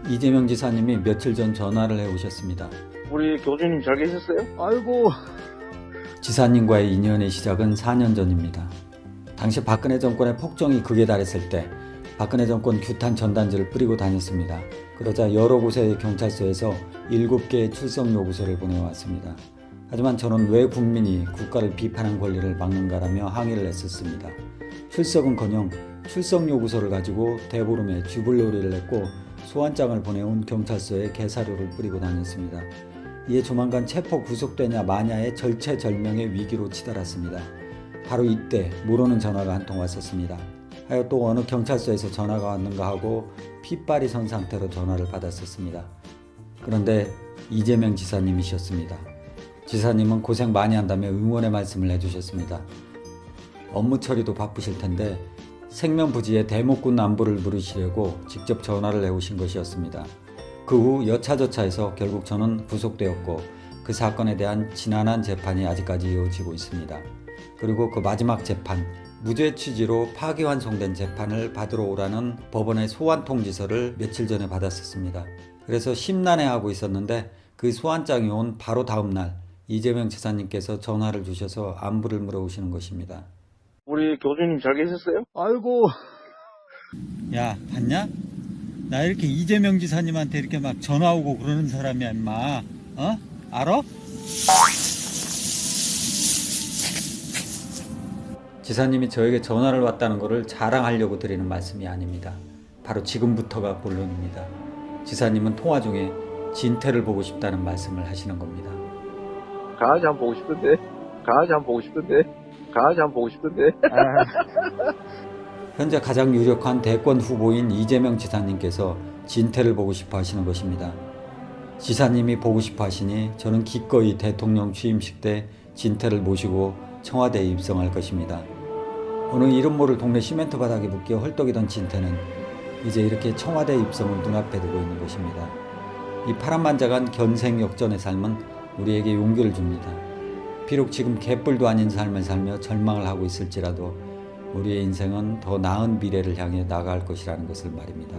이재명 지사님이 며칠 전 전화를 해오셨습니다. 우리 교주님 잘 계셨어요? 아이고. 지사님과의 인연의 시작은 4년 전입니다. 당시 박근혜 정권의 폭정이 극에 달했을 때 박근혜 정권 규탄 전단지를 뿌리고 다녔습니다. 그러자 여러 곳의 경찰서에서 7개의 출석 요구서를 보내왔습니다. 하지만 저는 왜 국민이 국가를 비판한 권리를 막는가라며 항의를 했었습니다. 출석은커녕 출석 요구서를 가지고 대보름에 쥐불놀이를 했고 소환장을 보내온 경찰서에 개사료를 뿌리고 다녔습니다. 이에 조만간 체포 구속되냐 마냐의 절체절명의 위기로 치달았습니다. 바로 이때 모르는 전화가 한 통 왔었습니다. 하여 또 어느 경찰서에서 전화가 왔는가 하고 핏발이 선 상태로 전화를 받았었습니다. 그런데 이재명 지사님이셨습니다. 지사님은 고생 많이 한다며 응원의 말씀을 해주셨습니다. 업무 처리도 바쁘실 텐데 생명부지의 대목군 안부를 물으시려고 직접 전화를 해오신 것이었습니다. 그 후 여차저차해서 결국 저는 구속되었고 그 사건에 대한 지난한 재판이 아직까지 이어지고 있습니다. 그리고 그 마지막 재판, 무죄 취지로 파기환송된 재판을 받으러 오라는 법원의 소환 통지서를 며칠 전에 받았었습니다. 그래서 심란해하고 있었는데 그 소환장이 온 바로 다음 날 이재명 지사님께서 전화를 주셔서 안부를 물어보시는 것입니다. 우리 교주님 잘 계셨어요? 아이고. 야, 봤냐? 나 이렇게 이재명 지사님한테 이렇게 막 전화 오고 그러는 사람이야, 임마. 어? 알아? 지사님이 저에게 전화를 왔다는 것을 자랑하려고 드리는 말씀이 아닙니다. 바로 지금부터가 본론입니다. 지사님은 통화 중에 진태를 보고 싶다는 말씀을 하시는 겁니다. 강아지 한번 보고 싶던데. 강아지 한번 보고 싶던데. 강아지 한번 보고 싶던데. 현재 가장 유력한 대권 후보인 이재명 지사님께서 진태를 보고 싶어 하시는 것입니다. 지사님이 보고 싶어 하시니 저는 기꺼이 대통령 취임식 때 진태를 모시고 청와대에 입성할 것입니다. 어느 이름 모를 동네 시멘트 바닥에 묶여 헐떡이던 진태는 이제 이렇게 청와대 입성을 눈앞에 두고 있는 것입니다. 이 파란만장한 견생역전의 삶은 우리에게 용기를 줍니다. 비록 지금 개뿔도 아닌 삶을 살며 절망을 하고 있을지라도 우리의 인생은 더 나은 미래를 향해 나아갈 것이라는 것을 말입니다.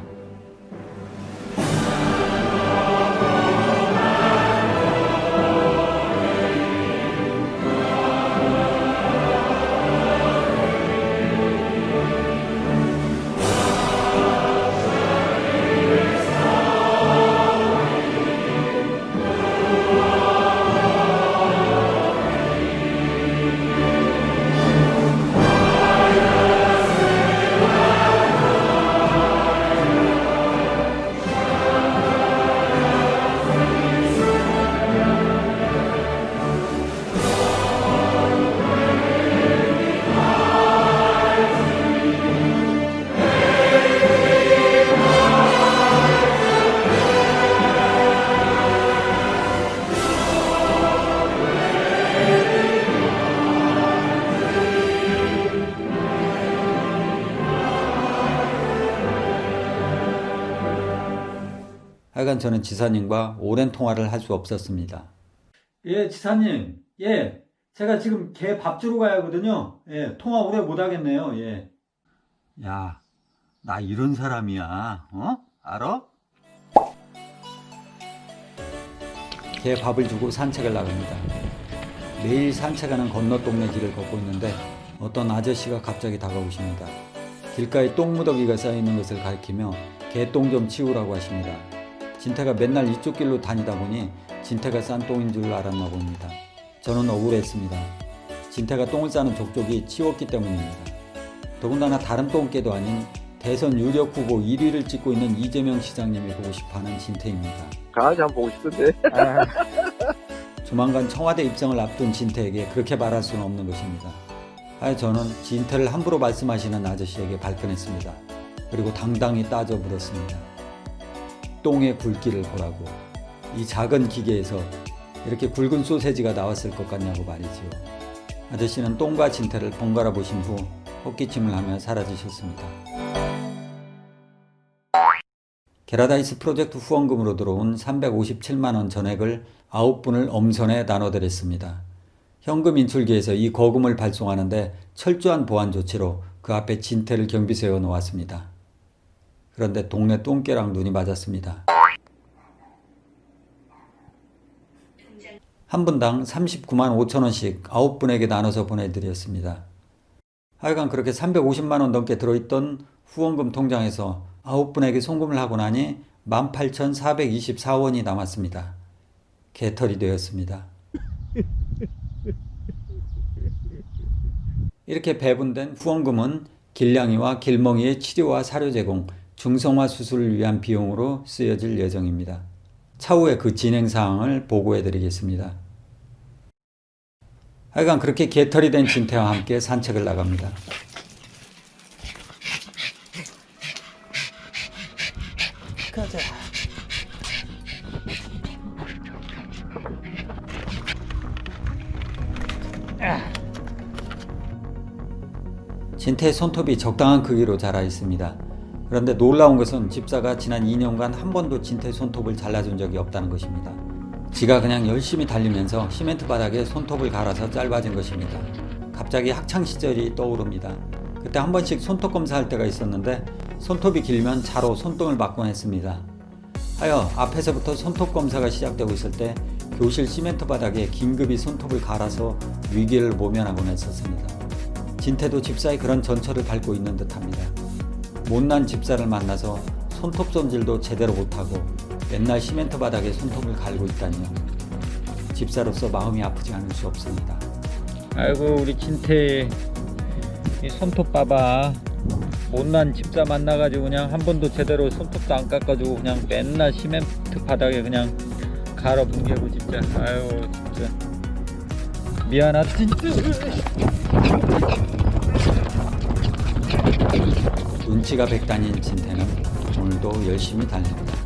하여간 저는 지사님과 오랜 통화를 할 수 없었습니다. 예, 지사님. 예, 제가 지금 개 밥 주러 가야 하거든요. 예, 통화 오래 못 하겠네요. 예. 야, 나 이런 사람이야. 어? 알아? 개 밥을 주고 산책을 나갑니다. 매일 산책하는 건너 동네 길을 걷고 있는데 어떤 아저씨가 갑자기 다가오십니다. 길가에 똥무더기가 쌓여있는 것을 가리키며 개똥 좀 치우라고 하십니다. 진태가 맨날 이쪽 길로 다니다 보니 진태가 싼 똥인 줄 알았나 봅니다. 저는 억울했습니다. 진태가 똥을 싸는 족족이 치웠기 때문입니다. 더군다나 다른 똥개도 아닌 대선 유력 후보 1위를 찍고 있는 이재명 시장님이 보고 싶어하는 진태입니다. 강아지 한번 보고 싶던데. 조만간 청와대 입성을 앞둔 진태에게 그렇게 말할 수는 없는 것입니다. 하여 저는 진태를 함부로 말씀하시는 아저씨에게 발끈했습니다. 그리고 당당히 따져 물었습니다. 똥의 굵기를 보라고. 이 작은 기계에서 이렇게 굵은 소세지가 나왔을 것 같냐고 말이지요. 아저씨는 똥과 진태를 번갈아 보신 후 헛기침을 하며 사라지셨습니다. 게라다이스 프로젝트 후원금으로 들어온 357만원 전액을 9분을 엄선해 나눠드렸습니다. 현금 인출기에서 이 거금을 발송하는데 철저한 보안 조치로 그 앞에 진태를 경비 세워 놓았습니다. 그런데 동네 똥개랑 눈이 맞았습니다. 한 분당 39만 5천 원씩 9분에게 나눠서 보내드렸습니다. 하여간 그렇게 350만 원 넘게 들어있던 후원금 통장에서 9분에게 송금을 하고 나니 18,424원이 남았습니다. 개털이 되었습니다. 이렇게 배분된 후원금은 길냥이와 길멍이의 치료와 사료 제공, 중성화 수술을 위한 비용으로 쓰여질 예정입니다. 차후에 그 진행 사항을 보고해 드리겠습니다. 하여간 그렇게 개털이 된 진태와 함께 산책을 나갑니다. 가자. 진태의 손톱이 적당한 크기로 자라 있습니다. 그런데 놀라운 것은 집사가 지난 2년간 한 번도 진태의 손톱을 잘라준 적이 없다는 것입니다. 지가 그냥 열심히 달리면서 시멘트 바닥에 손톱을 갈아서 짧아진 것입니다. 갑자기 학창시절이 떠오릅니다. 그때 한 번씩 손톱 검사할 때가 있었는데 손톱이 길면 차로 손등을 맞곤 했습니다. 하여 앞에서부터 손톱 검사가 시작되고 있을 때 교실 시멘트 바닥에 긴급히 손톱을 갈아서 위기를 모면하곤 했었습니다. 진태도 집사의 그런 전철을 밟고 있는 듯합니다. 못난 집사를 만나서 손톱 손질도 제대로 못하고 맨날 시멘트 바닥에 손톱을 갈고 있다니요. 집사로서 마음이 아프지 않을 수 없습니다. 아이고 우리 진태 이 손톱 봐봐. 못난 집사 만나가지고 그냥 한 번도 제대로 손톱도 안 깎아주고 그냥 맨날 시멘트 바닥에 그냥 갈아 뭉개고 진짜. 아유 진짜 미안하다 진짜. 눈치가 백단인 진태는 오늘도 열심히 달립니다.